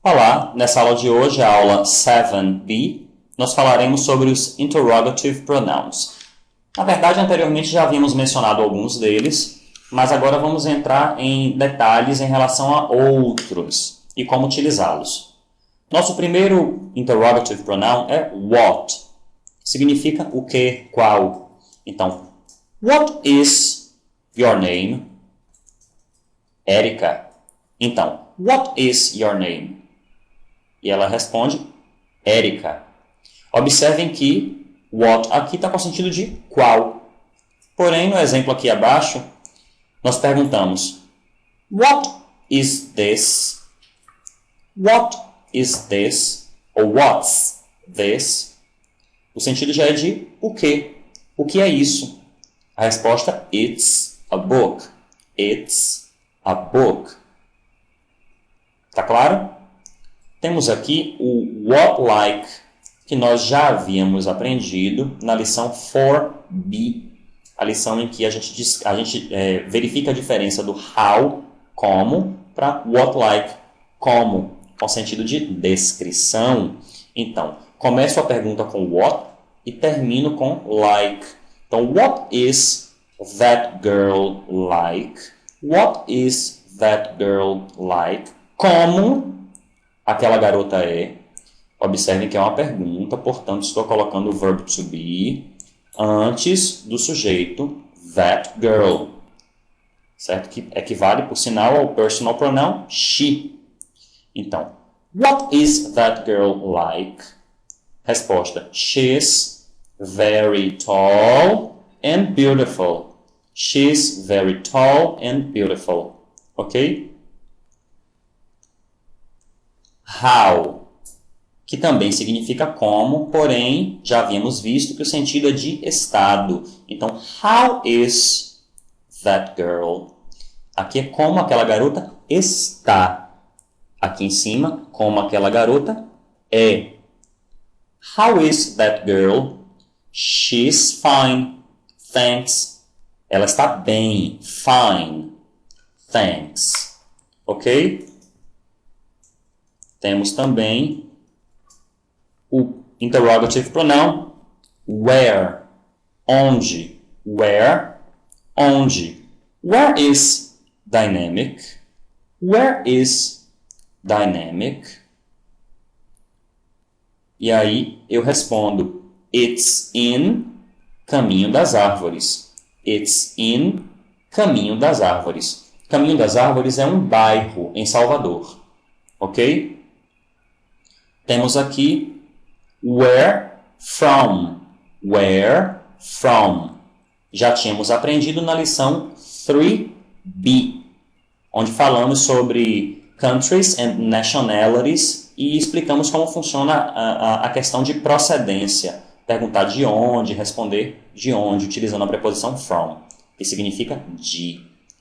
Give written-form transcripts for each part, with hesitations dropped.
Olá, nessa aula de hoje, a aula 7b, nós falaremos sobre os interrogative pronouns. Na verdade, anteriormente já havíamos mencionado alguns deles, mas agora vamos entrar em detalhes em relação a outros e como utilizá-los. Nosso primeiro interrogative pronoun é what, que significa o que, qual. Então, what is your name? Érica. Então, what is your name? E ela responde, Érica. Observem que what aqui está com o sentido de qual. Porém, no exemplo aqui abaixo, nós perguntamos, what is this? What is this? Ou what's this? O sentido já é de o que. O que é isso? A resposta, it's a book. It's a book. Tá claro? Temos aqui o what like, que nós já havíamos aprendido na lição 4b, a lição em que a gente verifica a diferença do how, como, para what like, como, com sentido de descrição. Então, começo a pergunta com what e termino com like. Então, what is that girl like? What is that girl like? Como aquela garota é. Observem que é uma pergunta, portanto, estou colocando o verbo to be antes do sujeito that girl. Certo? Que equivale, por sinal, ao personal pronoun she. Então, what is that girl like? Resposta, she's very tall and beautiful. She's very tall and beautiful. Ok? How, que também significa como, porém, já havíamos visto que o sentido é de estado. Então, how is that girl? Aqui é como aquela garota está. Aqui em cima, como aquela garota é. How is that girl? She's fine. Thanks. Ela está bem. Fine. Thanks. Ok? Temos também o interrogative pronoun where, onde, where, onde. Where is dynamic? Where is dynamic? E aí eu respondo, it's in Caminho das Árvores. It's in Caminho das Árvores. Caminho das Árvores é um bairro em Salvador. Ok? Temos aqui where from. Where from. Já tínhamos aprendido na lição 3b, onde falamos sobre countries and nationalities e explicamos como funciona a questão de procedência. Perguntar de onde, responder de onde, utilizando a preposição from, que significa de.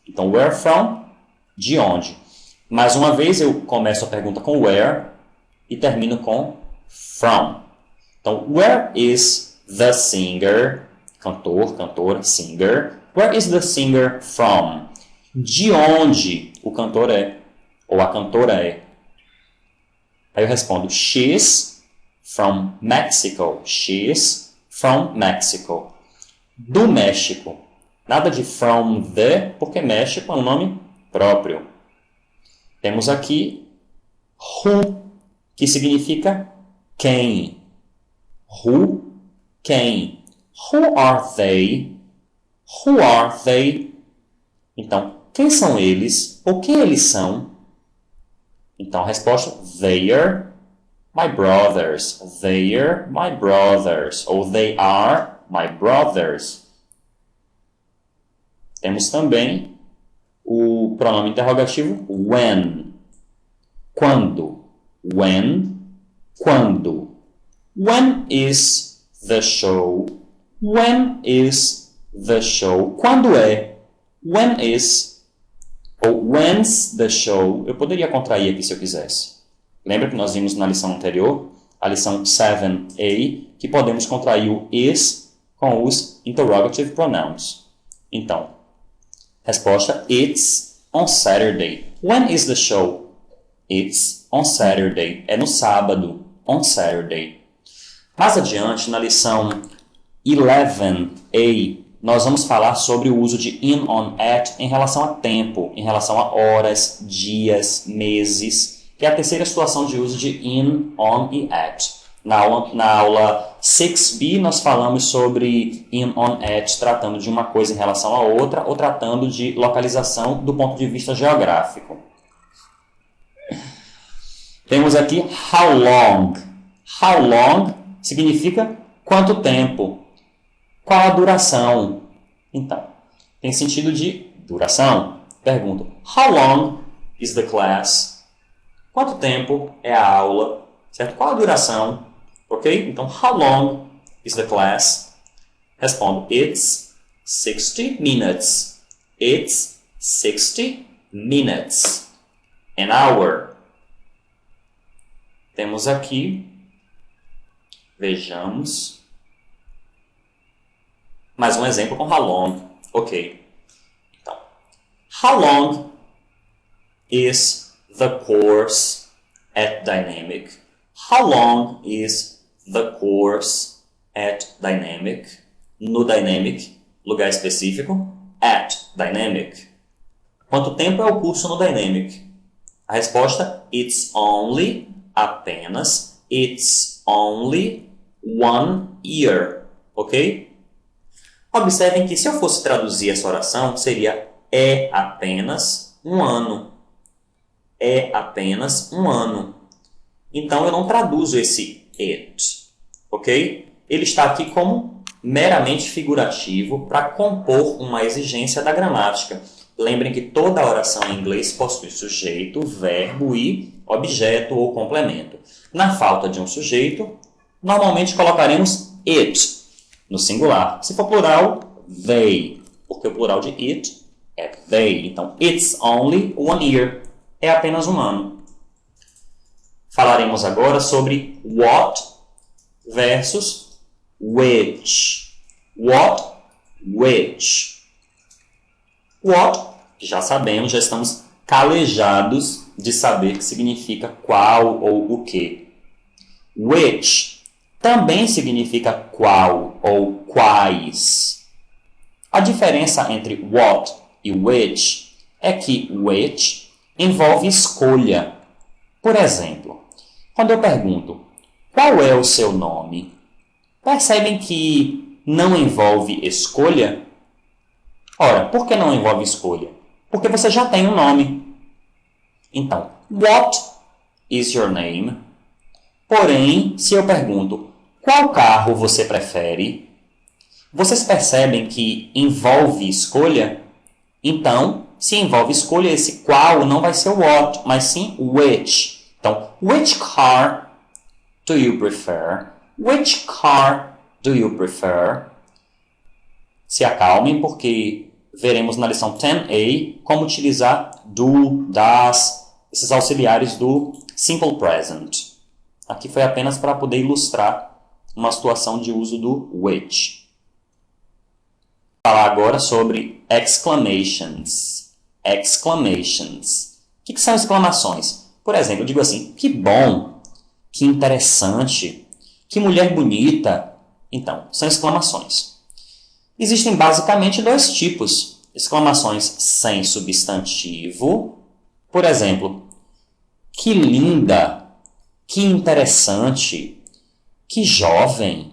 Então, where from, de onde. Mais uma vez, eu começo a pergunta com where e termino com from. Então, where is the singer? Cantor, cantora, singer. Where is the singer from? De onde o cantor é? Ou a cantora é? Aí eu respondo, she's from Mexico. She's from Mexico. Do México. Nada de from the, porque México é um nome próprio. Temos aqui who, que significa quem. Who, quem. Who are they? Who are they? Então, quem são eles? Ou quem eles são? Então, a resposta, they are my brothers. They are my brothers. Ou they are my brothers. Temos também o pronome interrogativo when. Quando. When, quando. When is the show? When is the show? Quando é? When is, ou when's the show? Eu poderia contrair aqui se eu quisesse. Lembra que nós vimos na lição anterior, a lição 7a, que podemos contrair o is com os interrogative pronouns. Então, resposta, it's on Saturday. When is the show? It's on Saturday. É no sábado, on Saturday. Mais adiante, na lição 11a, nós vamos falar sobre o uso de in, on, at em relação a tempo, em relação a horas, dias, meses, que é a terceira situação de uso de in, on e at. Na aula 6b, nós falamos sobre in, on, at, tratando de uma coisa em relação a outra, ou tratando de localização do ponto de vista geográfico. Temos aqui how long. How long significa quanto tempo. Qual a duração? Então, tem sentido de duração. Pergunto, how long is the class? Quanto tempo é a aula? Certo? Qual a duração? Ok? Então, how long is the class? Respondo, it's 60 minutes. It's 60 minutes. An hour. Temos aqui, vejamos, mais um exemplo com how long. Ok. Então, how long is the course at Dynamic? How long is the course at Dynamic? No Dynamic, lugar específico, at Dynamic. Quanto tempo é o curso no Dynamic? A resposta, it's only, apenas, it's only 1 year. Ok? Observem que se eu fosse traduzir essa oração, seria é apenas um ano. É apenas um ano. Então, eu não traduzo esse it. Ok? Ele está aqui como meramente figurativo para compor uma exigência da gramática. Lembrem que toda oração em inglês possui sujeito, verbo e objeto ou complemento. Na falta de um sujeito, normalmente colocaremos it no singular. Se for plural, they, porque o plural de it é they. Então, it's only 1 year. É apenas um ano. Falaremos agora sobre what versus which. What, which. What, já sabemos, já estamos calejados de saber que significa qual ou o que. Which também significa qual ou quais. A diferença entre what e which é que which envolve escolha. Por exemplo, quando eu pergunto qual é o seu nome, percebem que não envolve escolha? Ora, por que não envolve escolha? Porque você já tem um nome. Então, what is your name? Porém, se eu pergunto qual carro você prefere, vocês percebem que envolve escolha? Então, se envolve escolha, esse qual não vai ser o what, mas sim which. Então, which car do you prefer? Which car do you prefer? Se acalmem, porque veremos na lição 10a como utilizar do, das, esses auxiliares do simple present. Aqui foi apenas para poder ilustrar uma situação de uso do which. Vou falar agora sobre exclamations. Exclamations. O que são exclamações? Por exemplo, eu digo assim, que bom, que interessante, que mulher bonita. Então, são exclamações. Existem basicamente 2 tipos. Exclamações sem substantivo. Por exemplo, que linda, que interessante, que jovem,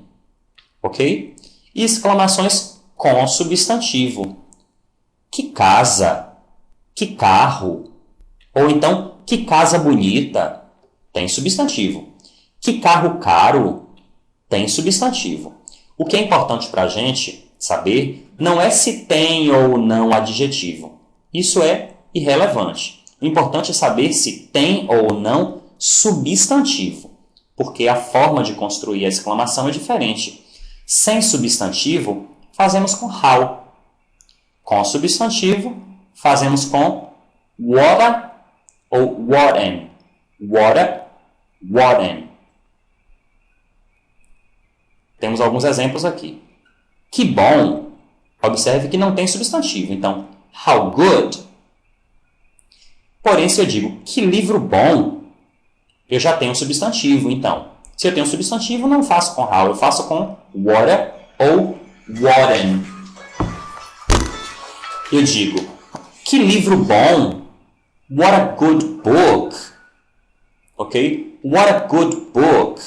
ok? E exclamações com substantivo. Que casa, que carro, ou então, que casa bonita, tem substantivo. Que carro caro, tem substantivo. O que é importante para a gente saber não é se tem ou não adjetivo. Isso é irrelevante. O importante é saber se tem ou não substantivo, porque a forma de construir a exclamação é diferente. Sem substantivo, fazemos com how. Com substantivo, fazemos com what ou whaten. What, whaten. Temos alguns exemplos aqui. Que bom! Observe que não tem substantivo. Então, how good. Porém, se eu digo que livro bom, eu já tenho um substantivo, então. Se eu tenho um substantivo, não faço com how, eu faço com water ou waten. Eu digo, que livro bom! What a good book! Ok? What a good book!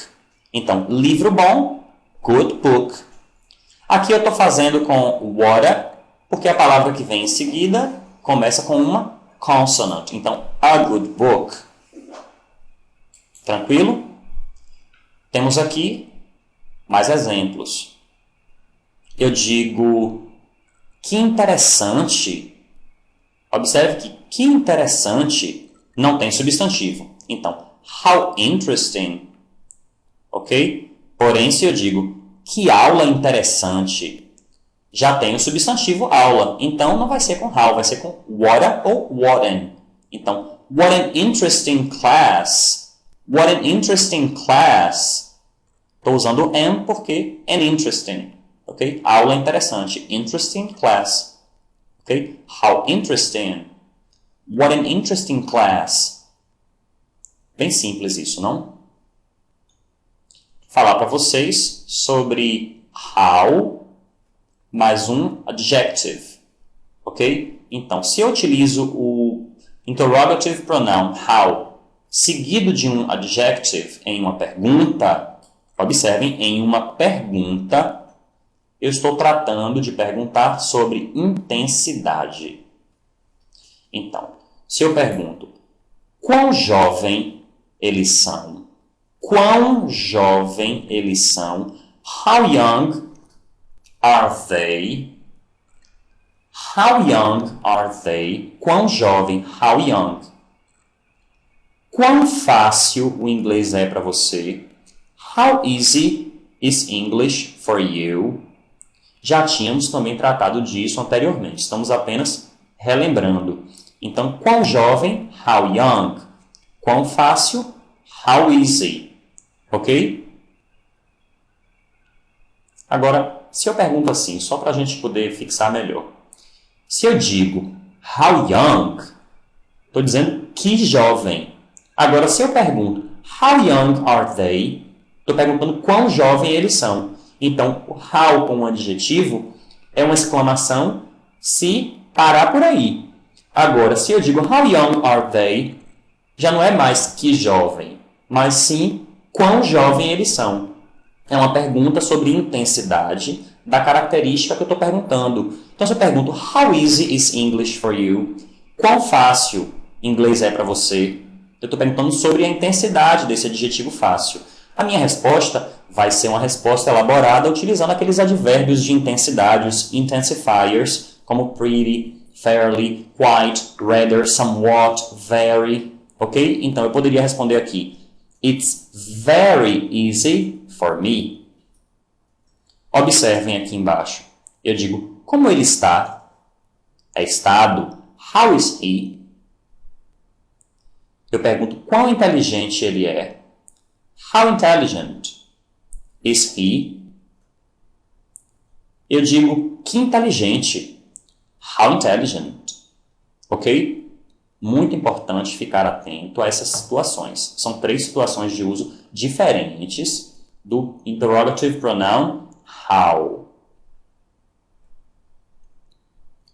Então, livro bom, good book. Aqui eu estou fazendo com water, porque a palavra que vem em seguida começa com uma consonant. Então, a good book. Tranquilo? Temos aqui mais exemplos. Eu digo, que interessante. Observe que interessante não tem substantivo. Então, how interesting. Ok? Porém, se eu digo, que aula interessante, já tem o substantivo aula. Então, não vai ser com how, vai ser com what ou waten. Então, what an interesting class. What an interesting class. Estou usando am porque an interesting. Ok? Aula interessante. Interesting class. Ok? How interesting. What an interesting class. Bem simples isso, não? Falar para vocês sobre how mais um adjective. Ok? Então, se eu utilizo o interrogative pronoun how seguido de um adjective em uma pergunta, observem, em uma pergunta, eu estou tratando de perguntar sobre intensidade. Então, se eu pergunto, quão jovem eles são? Quão jovem eles são? How young are they? How young are they? Quão jovem? How young? Quão fácil o inglês é para você? How easy is English for you? Já tínhamos também tratado disso anteriormente. Estamos apenas relembrando. Então, quão jovem? How young. Quão fácil? How easy. Ok? Agora, se eu pergunto assim, só para a gente poder fixar melhor. Se eu digo how young, estou dizendo que jovem. Agora, se eu pergunto how young are they, estou perguntando quão jovem eles são. Então, o how com um adjetivo é uma exclamação se parar por aí. Agora, se eu digo how young are they, já não é mais que jovem, mas sim quão jovem eles são. É uma pergunta sobre intensidade da característica que eu estou perguntando. Então, se eu pergunto how easy is English for you? Quão fácil inglês é para você? Eu estou perguntando sobre a intensidade desse adjetivo fácil. A minha resposta vai ser uma resposta elaborada utilizando aqueles advérbios de intensidade, os intensifiers, como pretty, fairly, quite, rather, somewhat, very. Ok? Então, eu poderia responder aqui, it's very easy for me. Observem aqui embaixo. Eu digo, como ele está? É estado. How is he? Eu pergunto, quão inteligente ele é? How intelligent is he? Eu digo, que inteligente. How intelligent. Ok? Muito importante ficar atento a essas situações. São 3 situações de uso diferentes do interrogative pronoun how.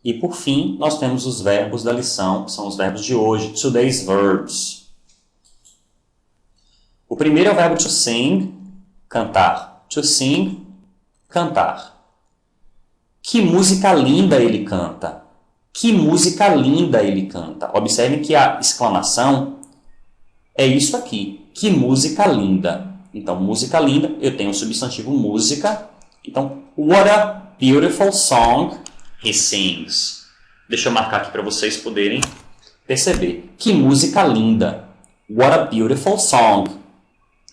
E por fim, nós temos os verbos da lição, que são os verbos de hoje, today's verbs. O primeiro é o verbo to sing, cantar. To sing, cantar. Que música linda ele canta. Que música linda ele canta. Observem que a exclamação é isso aqui. Que música linda. Então, música linda, eu tenho o substantivo música. Então, what a beautiful song he sings. Deixa eu marcar aqui para vocês poderem perceber. Que música linda. What a beautiful song.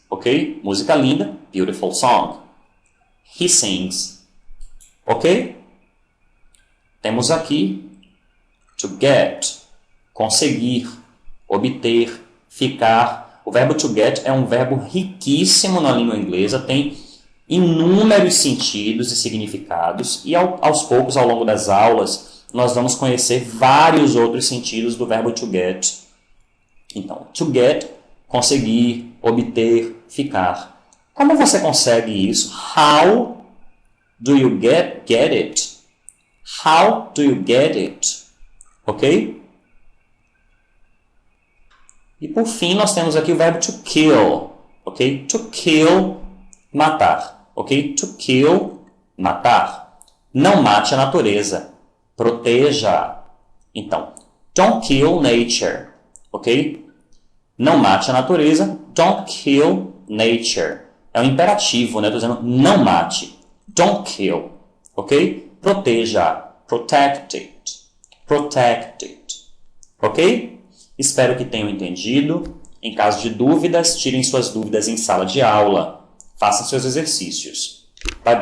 Ok? Música linda, beautiful song. He sings. Ok? Temos aqui to get, conseguir, obter, ficar. O verbo to get é um verbo riquíssimo na língua inglesa, tem inúmeros sentidos e significados, e aos poucos, ao longo das aulas, nós vamos conhecer vários outros sentidos do verbo to get. Então, to get, conseguir, obter, ficar. Como você consegue isso? How do you get it? How do you get it? Ok? E por fim, nós temos aqui o verbo to kill. Ok? To kill, matar. Ok? To kill, matar. Não mate a natureza. Proteja. Então, don't kill nature. Ok? Não mate a natureza. Don't kill nature. É um imperativo, né? Estou dizendo não mate. Don't kill. Ok? Proteja. Protect it. Protect it. Ok? Espero que tenham entendido. Em caso de dúvidas, tirem suas dúvidas em sala de aula. Façam seus exercícios. Bye.